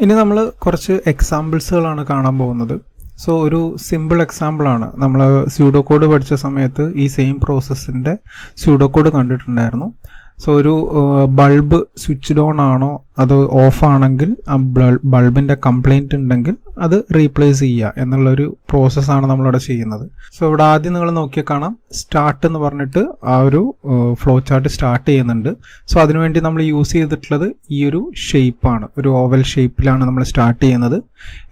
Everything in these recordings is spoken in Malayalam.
ഇനി നമ്മൾ കുറച്ച് എക്സാമ്പിൾസുകളാണ് കാണാൻ പോകുന്നത്. സോ ഒരു സിമ്പിൾ എക്സാമ്പിളാണ്. നമ്മൾ സ്യൂഡോ കോഡ് പഠിച്ച സമയത്ത് ഈ സെയിം പ്രോസസ്സിൻ്റെ സ്യൂഡോ കോഡ് കണ്ടിട്ടുണ്ടായിരുന്നു. സോ ഒരു ബൾബ് സ്വിച്ച്ഡ് ഓൺ ആണോ അത് ഓഫ് ആണെങ്കിൽ ആ ബൾബിൻ്റെ കംപ്ലൈൻറ്റ് ഉണ്ടെങ്കിൽ അത് റീപ്ലേസ് ചെയ്യുക എന്നുള്ളൊരു പ്രോസസ്സാണ് നമ്മളിവിടെ ചെയ്യുന്നത്. സോ ഇവിടെ ആദ്യം നിങ്ങൾ നോക്കിയാൽ കാണാം സ്റ്റാർട്ട് എന്ന് പറഞ്ഞിട്ട് ആ ഒരു ഫ്ലോ ചാർട്ട് സ്റ്റാർട്ട് ചെയ്യുന്നുണ്ട്. സോ അതിനുവേണ്ടി നമ്മൾ യൂസ് ചെയ്തിട്ടുള്ളത് ഈ ഒരു ഷേപ്പാണ്, ഒരു ഓവൽ ഷേപ്പിലാണ് നമ്മൾ സ്റ്റാർട്ട് ചെയ്യുന്നത്.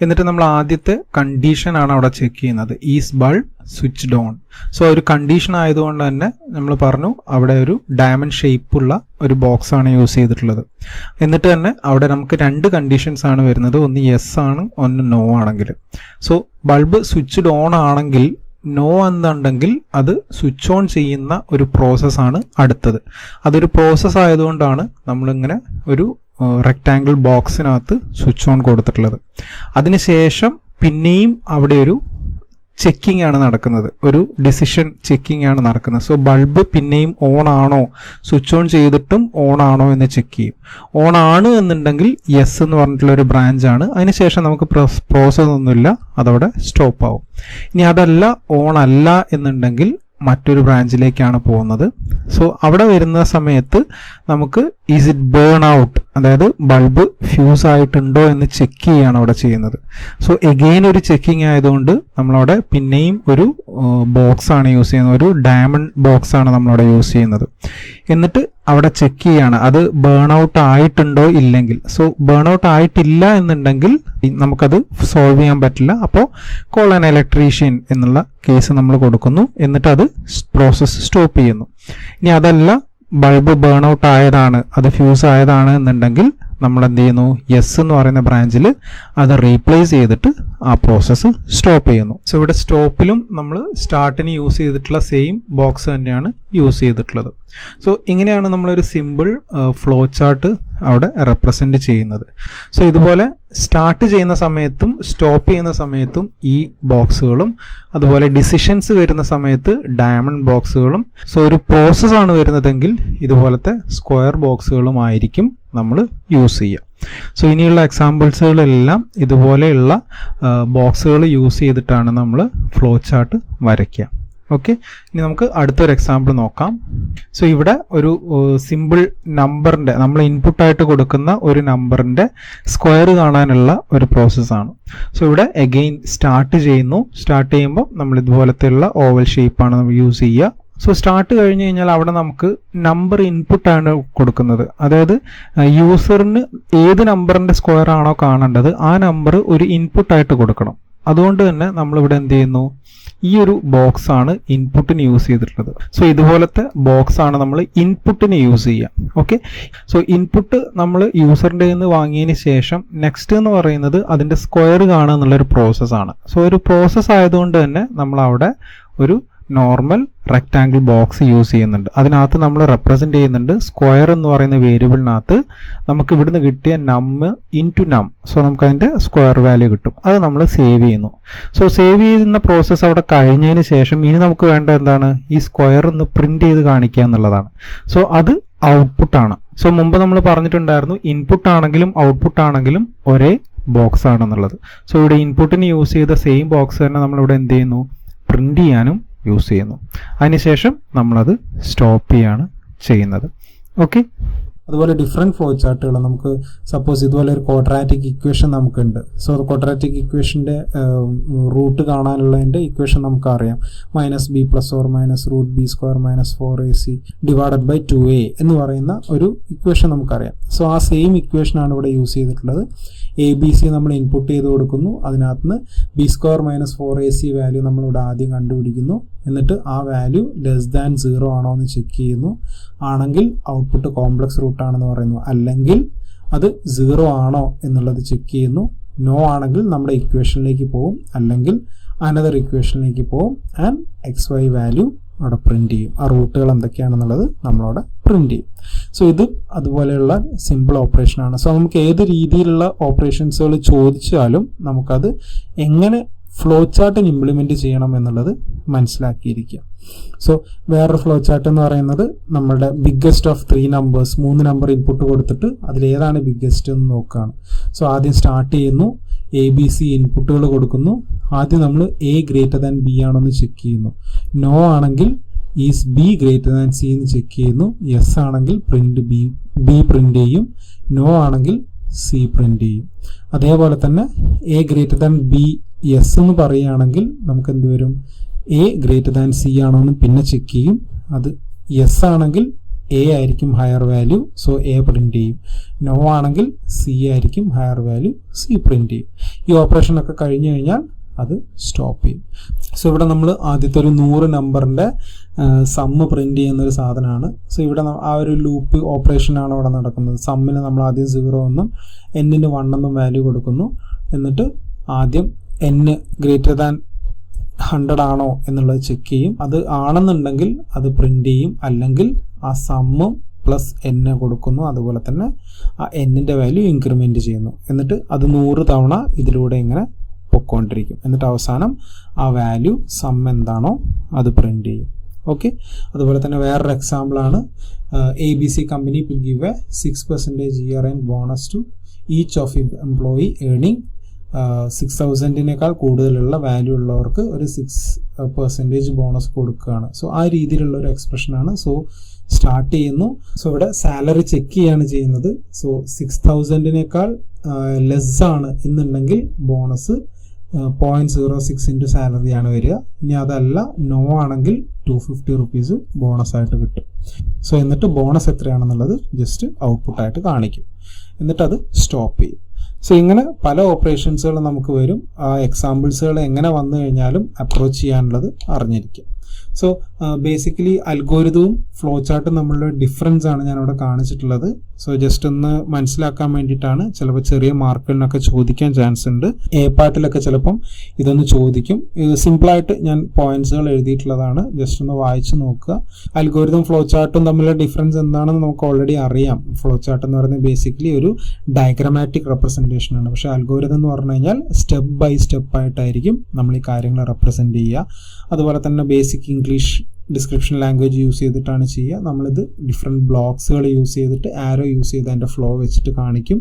എന്നിട്ട് നമ്മൾ ആദ്യത്തെ കണ്ടീഷനാണ് അവിടെ ചെക്ക് ചെയ്യുന്നത്, is bulb switched on. So ഒരു കണ്ടീഷൻ ആയതുകൊണ്ട് തന്നെ നമ്മൾ പറഞ്ഞു അവിടെ ഒരു ഡയമണ്ട് ഷേപ്പുള്ള ഒരു ബോക്സ് ആണ് യൂസ് ചെയ്തിട്ടുള്ളത്. എന്നിട്ട് തന്നെ അവിടെ നമുക്ക് രണ്ട് കണ്ടീഷൻസ് ആണ് വരുന്നത്, ഒന്ന് യെസ് ആണ്, ഒന്ന് നോ ആണെങ്കിൽ. സോ ബൾബ് സ്വിച്ച്ഡ് ഓൺ ആണെങ്കിൽ നോ എന്നുണ്ടെങ്കിൽ അത് സ്വിച്ച് ഓൺ ചെയ്യുന്ന ഒരു പ്രോസസ്സാണ് അടുത്തത്. അതൊരു പ്രോസസ്സ് ആയതുകൊണ്ടാണ് നമ്മളിങ്ങനെ ഒരു റെക്റ്റാങ്കിൾ ബോക്സിനകത്ത് സ്വിച്ച് ഓൺ കൊടുത്തിട്ടുള്ളത്. അതിനുശേഷം പിന്നെയും അവിടെ ഒരു ചെക്കിംഗ് ആണ് നടക്കുന്നത്, ഒരു ഡിസിഷൻ ചെക്കിംഗ് ആണ് നടക്കുന്നത്. സോ ബൾബ് പിന്നെയും ഓൺ ആണോ, സ്വിച്ച് ഓൺ ചെയ്തിട്ടും ഓൺ ആണോ എന്ന് ചെക്ക് ചെയ്യും. ഓൺ ആണ് എന്നുണ്ടെങ്കിൽ യെസ് എന്ന് പറഞ്ഞിട്ടുള്ള ഒരു ബ്രാഞ്ചാണ്. അതിനുശേഷം നമുക്ക് പ്രോസസ് ഒന്നുമില്ല, അതവിടെ സ്റ്റോപ്പ് ആവും. ഇനി അതല്ല ഓൺ അല്ല എന്നുണ്ടെങ്കിൽ മറ്റൊരു ബ്രാഞ്ചിലേക്കാണ് പോകുന്നത്. സോ അവിടെ വരുന്ന സമയത്ത് നമുക്ക് ഈസ് ഇറ്റ് ബേൺ ഔട്ട്, അതായത് ബൾബ് ഫ്യൂസ് ആയിട്ടുണ്ടോ എന്ന് ചെക്ക് ചെയ്യാണ് അവിടെ ചെയ്യുന്നത്. സോ എഗെയിൻ ഒരു ചെക്കിങ് ആയതുകൊണ്ട് നമ്മളവിടെ പിന്നെയും ഒരു ബോക്സ് ആണ് യൂസ് ചെയ്യുന്നത്, ഒരു ഡയമണ്ട് ബോക്സ് ആണ് നമ്മളവിടെ യൂസ് ചെയ്യുന്നത്. എന്നിട്ട് അവിടെ ചെക്ക് ചെയ്യാണ് അത് ബേൺ ഔട്ട് ആയിട്ടുണ്ടോ ഇല്ലെങ്കിൽ. സോ ബേൺ ഔട്ട് ആയിട്ടില്ല എന്നുണ്ടെങ്കിൽ നമുക്കത് സോൾവ് ചെയ്യാൻ പറ്റില്ല. അപ്പോൾ കോൾ ആൻ ഇലക്ട്രീഷ്യൻ എന്നുള്ള കേസ് നമ്മൾ കൊടുക്കുന്നു, എന്നിട്ട് അത് പ്രോസസ്സ് സ്റ്റോപ്പ് ചെയ്യുന്നു. ഇനി അതല്ല ബൾബ് ബേൺ ഔട്ട് ആയതാണ്, അത് ഫ്യൂസ് ആയതാണ് എന്നുണ്ടെങ്കിൽ നമ്മൾ എന്ത് ചെയ്യുന്നു, യെസ് എന്ന് പറയുന്ന ബ്രാഞ്ചിൽ അത് റീപ്ലേസ് ചെയ്തിട്ട് ആ പ്രോസസ്സ് സ്റ്റോപ്പ് ചെയ്യുന്നു. സോ ഇവിടെ സ്റ്റോപ്പിലും നമ്മൾ സ്റ്റാർട്ടിന് യൂസ് ചെയ്തിട്ടുള്ള സെയിം ബോക്സ് തന്നെയാണ് യൂസ് ചെയ്തിട്ടുള്ളത്. സോ ഇങ്ങനെയാണ് നമ്മളൊരു സിമ്പിൾ ഫ്ലോ ചാർട്ട് അവിടെ റെപ്രസെന്റ് ചെയ്യുന്നത്. സോ ഇതുപോലെ സ്റ്റാർട്ട് ചെയ്യുന്ന സമയത്തും സ്റ്റോപ്പ് ചെയ്യുന്ന സമയത്തും ഈ ബോക്സുകളും, അതുപോലെ ഡിസിഷൻസ് വരുന്ന സമയത്ത് ഡയമണ്ട് ബോക്സുകളും, സോ ഒരു പ്രോസസ്സാണ് വരുന്നതെങ്കിൽ ഇതുപോലത്തെ സ്ക്വയർ ബോക്സുകളും ആയിരിക്കും നമ്മൾ യൂസ് ചെയ്യുക. സോ ഇനിയുള്ള എക്സാമ്പിൾസുകളെല്ലാം ഇതുപോലെയുള്ള ബോക്സുകൾ യൂസ് ചെയ്തിട്ടാണ് നമ്മൾ ഫ്ലോ ചാർട്ട് വരയ്ക്കുക. ഓക്കെ, ഇനി നമുക്ക് അടുത്തൊരു എക്സാമ്പിൾ നോക്കാം. സോ ഇവിടെ ഒരു സിമ്പിൾ നമ്പറിൻ്റെ, നമ്മൾ ഇൻപുട്ടായിട്ട് കൊടുക്കുന്ന ഒരു നമ്പറിൻ്റെ സ്ക്വയർ കാണാനുള്ള ഒരു പ്രോസസ്സാണ്. സോ ഇവിടെ അഗെയിൻ സ്റ്റാർട്ട് ചെയ്യുന്നു. സ്റ്റാർട്ട് ചെയ്യുമ്പോൾ നമ്മൾ ഇതുപോലത്തെയുള്ള ഓവൽ ഷേപ്പാണ് നമ്മൾ യൂസ് ചെയ്യുക. സോ സ്റ്റാർട്ട് കഴിഞ്ഞ് കഴിഞ്ഞാൽ അവിടെ നമുക്ക് നമ്പർ ഇൻപുട്ടാണ് കൊടുക്കുന്നത്, അതായത് യൂസറിന് ഏത് നമ്പറിൻ്റെ സ്ക്വയർ ആണോ കാണേണ്ടത് ആ നമ്പർ ഒരു ഇൻപുട്ടായിട്ട് കൊടുക്കണം. അതുകൊണ്ട് തന്നെ നമ്മളിവിടെ എന്ത് ചെയ്യുന്നു, ഈ ഒരു ബോക്സ് ആണ് ഇൻപുട്ടിന് യൂസ് ചെയ്തിട്ടുള്ളത്. സോ ഇതുപോലത്തെ ബോക്സ് ആണ് നമ്മൾ ഇൻപുട്ടിന് യൂസ് ചെയ്യുക. ഓക്കെ, സോ ഇൻപുട്ട് നമ്മൾ യൂസറിൻ്റെ നിന്ന് വാങ്ങിയതിന് ശേഷം നെക്സ്റ്റ് എന്ന് പറയുന്നത് അതിൻ്റെ സ്ക്വയർ കാണുക എന്നുള്ളൊരു പ്രോസസ്സാണ്. സോ ഒരു പ്രോസസ്സ് ആയതുകൊണ്ട് തന്നെ നമ്മൾ അവിടെ ഒരു നോർമൽ റെക്റ്റാങ്കിൾ ബോക്സ് യൂസ് ചെയ്യുന്നുണ്ട്. അതിനകത്ത് നമ്മൾ റെപ്രസെന്റ് ചെയ്യുന്നുണ്ട് സ്ക്വയർ എന്ന് പറയുന്ന വേരിയബിളിനകത്ത് നമുക്ക് ഇവിടുന്ന് കിട്ടിയ നം ഇൻറ്റു നം. സോ നമുക്ക് അതിൻ്റെ സ്ക്വയർ വാല്യൂ കിട്ടും, അത് നമ്മൾ സേവ് ചെയ്യുന്നു. സോ സേവ് ചെയ്യുന്ന പ്രോസസ്സ് അവിടെ കഴിഞ്ഞതിന് ശേഷം ഇനി നമുക്ക് വേണ്ട എന്താണ്, ഈ സ്ക്വയർ ഒന്ന് പ്രിന്റ് ചെയ്ത് കാണിക്കുക എന്നുള്ളതാണ്. സോ അത് ഔട്ട്പുട്ടാണ്. സോ മുമ്പ് നമ്മൾ പറഞ്ഞിട്ടുണ്ടായിരുന്നു ഇൻപുട്ട് ആണെങ്കിലും ഔട്ട്പുട്ട് ആണെങ്കിലും ഒരേ ബോക്സ് ആണെന്നുള്ളത്. സോ ഇവിടെ ഇൻപുട്ടിന് യൂസ് ചെയ്ത സെയിം ബോക്സ് തന്നെ നമ്മളിവിടെ എന്ത് ചെയ്യുന്നു, പ്രിന്റ് ചെയ്യാനും യൂസ് ചെയ്യുന്നു. അതിനുശേഷം നമ്മളത് സ്റ്റോപ്പ് ചെയ്യാണ് ചെയ്യുന്നത്. ഓക്കെ, അതുപോലെ ഡിഫറെൻറ്റ് ഫ്ലോ ചാർട്ടുകൾ നമുക്ക് സപ്പോസ് ഇതുപോലെ ഒരു ക്വാഡ്രാറ്റിക് ഇക്വേഷൻ നമുക്കുണ്ട്. സോ ക്വാഡ്രാറ്റിക് ഇക്വേഷൻ്റെ റൂട്ട് കാണാനുള്ളതിൻ്റെ ഇക്വേഷൻ നമുക്കറിയാം, -b + or -√b² - 4ac / 2a എന്ന് പറയുന്ന ഒരു ഇക്വേഷൻ നമുക്കറിയാം. സോ ആ സെയിം ഇക്വേഷനാണ് ഇവിടെ യൂസ് ചെയ്തിട്ടുള്ളത്. ABC നമ്മൾ ഇൻപുട്ട് ചെയ്ത് കൊടുക്കുന്നു, അതിനകത്ത് നിന്ന് b² - 4ac വാല്യൂ നമ്മളിവിടെ ആദ്യം കണ്ടുപിടിക്കുന്നു. എന്നിട്ട് ആ വാല്യൂ <0 ആണോ എന്ന് ചെക്ക് ചെയ്യുന്നു. ആണെങ്കിൽ ഔട്ട്പുട്ട് കോംപ്ലക്സ് റൂട്ട് ആണെന്ന് പറയുന്നു, അല്ലെങ്കിൽ അത് 0 ആണോ എന്നുള്ളത് ചെക്ക് ചെയ്യുന്നു. നോ ആണെങ്കിൽ നമ്മുടെ ഇക്വേഷനിലേക്ക് പോകും, അല്ലെങ്കിൽ അനദർ ഇക്വേഷനിലേക്ക് പോകും. ആൻഡ് XY വാല്യൂ അവിടെ പ്രിന്റ് ചെയ്യും. ആ റൂട്ടുകൾ എന്തൊക്കെയാണെന്നുള്ളത് നമ്മളവിടെ പ്രിന്റ് ചെയ്യും. സോ ഇത് അതുപോലെയുള്ള സിമ്പിൾ ഓപ്പറേഷനാണ്. സോ നമുക്ക് ഏത് രീതിയിലുള്ള ഓപ്പറേഷൻസുകൾ ചോദിച്ചാലും നമുക്കത് എങ്ങനെ ഫ്ലോ ചാർട്ടിന് ഇംപ്ലിമെന്റ് ചെയ്യണം എന്നുള്ളത് മനസ്സിലാക്കിയിരിക്കുക. സോ വേറൊരു ഫ്ലോ ചാർട്ട് എന്ന് പറയുന്നത് നമ്മളുടെ biggest of 3 numbers, 3 number input കൊടുത്തിട്ട് അതിലേതാണ് ബിഗ്ഗസ്റ്റ് എന്ന് നോക്കുകയാണ്. സോ ആദ്യം സ്റ്റാർട്ട് ചെയ്യുന്നു, ABC ഇൻപുട്ടുകൾ കൊടുക്കുന്നു. ആദ്യം നമ്മൾ A ഗ്രേറ്റർ ദാൻ B ആണോ എന്ന് ചെക്ക് ചെയ്യുന്നു. നോ ആണെങ്കിൽ is B greater than C എന്ന് ചെക്ക് ചെയ്യുന്നു. യെസ് ആണെങ്കിൽ പ്രിന്റ് B പ്രിന്റ് ചെയ്യും. നോ ആണെങ്കിൽ C പ്രിന്റ് ചെയ്യും. അതേപോലെ തന്നെ A greater than B yes എന്ന് പറയുകയാണെങ്കിൽ നമുക്ക് എന്ത് വരും, A ഗ്രേറ്റർ ദാൻ C ആണോ എന്ന് പിന്നെ ചെക്ക് ചെയ്യും. അത് യെസ് ആണെങ്കിൽ A ആയിരിക്കും higher value, so A print ചെയ്യും. നോ ആണെങ്കിൽ C ആയിരിക്കും ഹയർ വാല്യൂ, C പ്രിന്റ് ചെയ്യും. ഈ ഓപ്പറേഷൻ ഒക്കെ കഴിഞ്ഞു കഴിഞ്ഞാൽ അത് സ്റ്റോപ്പ് ചെയ്യും. സോ ഇവിടെ നമ്മൾ ആദ്യത്തെ ഒരു 100 നമ്പറിൻ്റെ സമ്മ് പ്രിന്റ് ചെയ്യുന്ന ഒരു സാധനമാണ്. സോ ഇവിടെ ആ ഒരു ലൂപ്പ് ഓപ്പറേഷനാണ് ഇവിടെ നടക്കുന്നത്. സമ്മിന് നമ്മൾ ആദ്യം 0 എന്നും Nന് 1 എന്നും വാല്യൂ കൊടുക്കുന്നു. എന്നിട്ട് ആദ്യം N ഗ്രേറ്റർ ദാൻ 100 ആണോ എന്നുള്ളത് ചെക്ക് ചെയ്യും. അത് ആണെന്നുണ്ടെങ്കിൽ അത് പ്രിന്റ് ചെയ്യും, അല്ലെങ്കിൽ ആ സമ്മും പ്ലസ് N കൊടുക്കുന്നു. അതുപോലെ തന്നെ ആ Nൻ്റെ വാല്യൂ ഇൻക്രിമെന്റ് ചെയ്യുന്നു. എന്നിട്ട് അത് 100 തവണ ഇതിലൂടെ ഇങ്ങനെ പൊക്കോണ്ടിരിക്കും. എന്നിട്ട് അവസാനം ആ വാല്യൂ സം എന്താണോ അത് പ്രിന്റ് ചെയ്യും. ഓക്കെ, അതുപോലെ തന്നെ വേറൊരു എക്സാമ്പിളാണ്, ABC company will give a 6% year and bonus to each of employee earning 6000-നേക്കാൾ കൂടുതലുള്ള വാല്യൂ ഉള്ളവർക്ക് ഒരു 6% ബോണസ് കൊടുക്കുകയാണ്. സോ ആ രീതിയിലുള്ള ഒരു എക്സ്പ്രഷനാണ്. സോ സ്റ്റാർട്ട് ചെയ്യുന്നു. സോ ഇവിടെ സാലറി ചെക്ക് ചെയ്യാണ് ചെയ്യുന്നത്. സോ 6000-നേക്കാൾ ലെസ് ആണ് എന്നുണ്ടെങ്കിൽ ബോണസ് 0.06 ഇൻറ്റു സാലറിയാണ് വരിക. ഇനി അതല്ല, നോ ആണെങ്കിൽ 250 റുപ്പീസ് ബോണസ് ആയിട്ട് കിട്ടും. സോ എന്നിട്ട് ബോണസ് എത്രയാണെന്നുള്ളത് ജസ്റ്റ് ഔട്ട്പുട്ടായിട്ട് കാണിക്കും. എന്നിട്ട് അത് സ്റ്റോപ്പ് ചെയ്യും. സോ ഇങ്ങനെ പല ഓപ്പറേഷൻസുകൾ നമുക്ക് വരും. ആ എക്സാമ്പിൾസുകൾ എങ്ങനെ വന്നു കഴിഞ്ഞാലും അപ്രോച്ച് ചെയ്യാനുള്ളത് അറിഞ്ഞിരിക്കും. സോ ബേസിക്കലി അൽഗോരിതവും ഫ്ലോ ചാർട്ടും തമ്മിലുള്ള ഡിഫറൻസ് ആണ് ഞാനിവിടെ കാണിച്ചിട്ടുള്ളത്. സോ ജസ്റ്റ് ഒന്ന് മനസ്സിലാക്കാൻ വേണ്ടിയിട്ടാണ്. ചിലപ്പോൾ ചെറിയ മാർക്കുകളിനൊക്കെ ചോദിക്കാൻ ചാൻസ് ഉണ്ട്. എ പാർട്ടിലൊക്കെ ചിലപ്പം ഇതൊന്ന് ചോദിക്കും. ഇത് സിമ്പിളായിട്ട് ഞാൻ പോയിന്റ്സുകൾ എഴുതിയിട്ടുള്ളതാണ്. ജസ്റ്റ് ഒന്ന് വായിച്ചു നോക്കുക. അൽഗോരിതം ഫ്ലോ ചാർട്ടും തമ്മിലുള്ള ഡിഫറൻസ് എന്താണെന്ന് നമുക്ക് ഓൾറെഡി അറിയാം. ഫ്ലോ ചാർട്ട് എന്ന് പറയുന്നത് ബേസിക്കലി ഒരു ഡയഗ്രമാറ്റിക് റെപ്രസെൻറ്റേഷൻ ആണ്. പക്ഷേ അൽഗോരിതം എന്ന് പറഞ്ഞു കഴിഞ്ഞാൽ സ്റ്റെപ്പ് ബൈ സ്റ്റെപ്പ് ആയിട്ടായിരിക്കും നമ്മൾ ഈ കാര്യങ്ങൾ റെപ്രസെൻറ്റ് ചെയ്യുക. അതുപോലെ തന്നെ basic English description language use ചെയ്തിട്ടാണ് ചെയ്യുക. നമ്മളിത് ഡിഫറെൻറ്റ് ബ്ലോക്സുകൾ യൂസ് ചെയ്തിട്ട് ആരോ യൂസ് ചെയ്ത് അതിൻ്റെ ഫ്ലോ വെച്ചിട്ട് കാണിക്കും.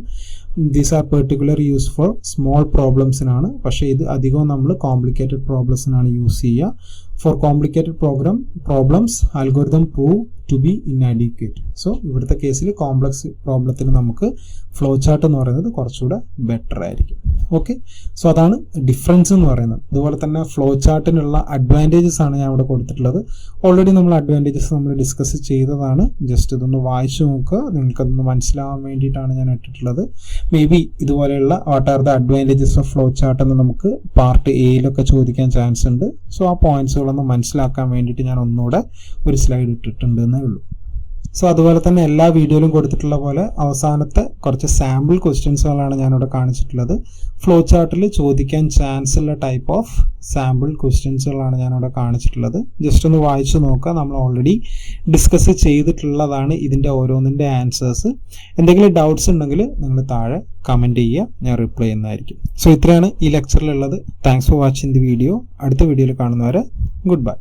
These are particular use for small പ്രോബ്ലംസിനാണ്. പക്ഷേ ഇത് അധികവും നമ്മൾ കോംപ്ലിക്കേറ്റഡ് പ്രോബ്ലംസിനാണ് യൂസ് ചെയ്യുക. For complicated problems algorithm prove to be inadequate. So ഇവിടുത്തെ കേസിൽ കോംപ്ലക്സ് പ്രോബ്ലത്തിന് നമുക്ക് ഫ്ലോ ചാർട്ട് എന്ന് പറയുന്നത് കുറച്ചുകൂടെ ബെറ്റർ ആയിരിക്കും. ഓക്കെ, സോ അതാണ് ഡിഫറൻസ് എന്ന് പറയുന്നത്. അതുപോലെ തന്നെ ഫ്ലോ ചാർട്ടിനുള്ള അഡ്വാൻറ്റേജസ് ആണ് ഞാൻ ഇവിടെ കൊടുത്തിട്ടുള്ളത്. ഓൾറെഡി നമ്മൾ അഡ്വാൻറ്റേജസ് നമ്മൾ ഡിസ്കസ് ചെയ്തതാണ്. ജസ്റ്റ് ഇതൊന്ന് വായിച്ചു നോക്കുക, നിങ്ങൾക്കതൊന്ന് മനസ്സിലാവാൻ വേണ്ടിയിട്ടാണ് ഞാൻ ഇട്ടിട്ടുള്ളത്. മേ ബി ഇതുപോലെയുള്ള what are the advantages of flow chart എന്ന് നമുക്ക് പാർട്ട് എയിലൊക്കെ ചോദിക്കാൻ ചാൻസ് ഉണ്ട്. സോ ആ പോയിന്റ്സുകളൊന്ന് മനസ്സിലാക്കാൻ വേണ്ടിയിട്ട് ഞാൻ ഒന്നുകൂടെ ഒരു സ്ലൈഡ് ഇട്ടിട്ടുണ്ട് എന്നേ ഉള്ളൂ. സോ അതുപോലെ തന്നെ എല്ലാ വീഡിയോയിലും കൊടുത്തിട്ടുള്ള പോലെ അവസാനത്തെ കുറച്ച് സാമ്പിൾ ക്വസ്റ്റ്യൻസുകളാണ് ഞാനിവിടെ കാണിച്ചിട്ടുള്ളത്. ഫ്ലോ ചാർട്ടിൽ ചോദിക്കാൻ ചാൻസ് ഉള്ള ടൈപ്പ് ഓഫ് സാമ്പിൾ ക്വസ്റ്റ്യൻസുകളാണ് ഞാനിവിടെ കാണിച്ചിട്ടുള്ളത്. ജസ്റ്റ് ഒന്ന് വായിച്ചു നോക്കുക. നമ്മൾ ഓൾറെഡി ഡിസ്കസ് ചെയ്തിട്ടുള്ളതാണ് ഇതിൻ്റെ ഓരോന്നിൻ്റെ ആൻസേഴ്സ്. എന്തെങ്കിലും ഡൗട്ട്സ് ഉണ്ടെങ്കിൽ നിങ്ങൾ താഴെ കമൻറ്റ് ചെയ്യുക, ഞാൻ റിപ്ലൈ ചെയ്യുന്നതായിരിക്കും. സോ ഇത്രയാണ് ഈ ലെക്ചറിലുള്ളത്. Thanks for watching the video. അടുത്ത വീഡിയോയിൽ കാണുന്നവരെ ഗുഡ് ബൈ.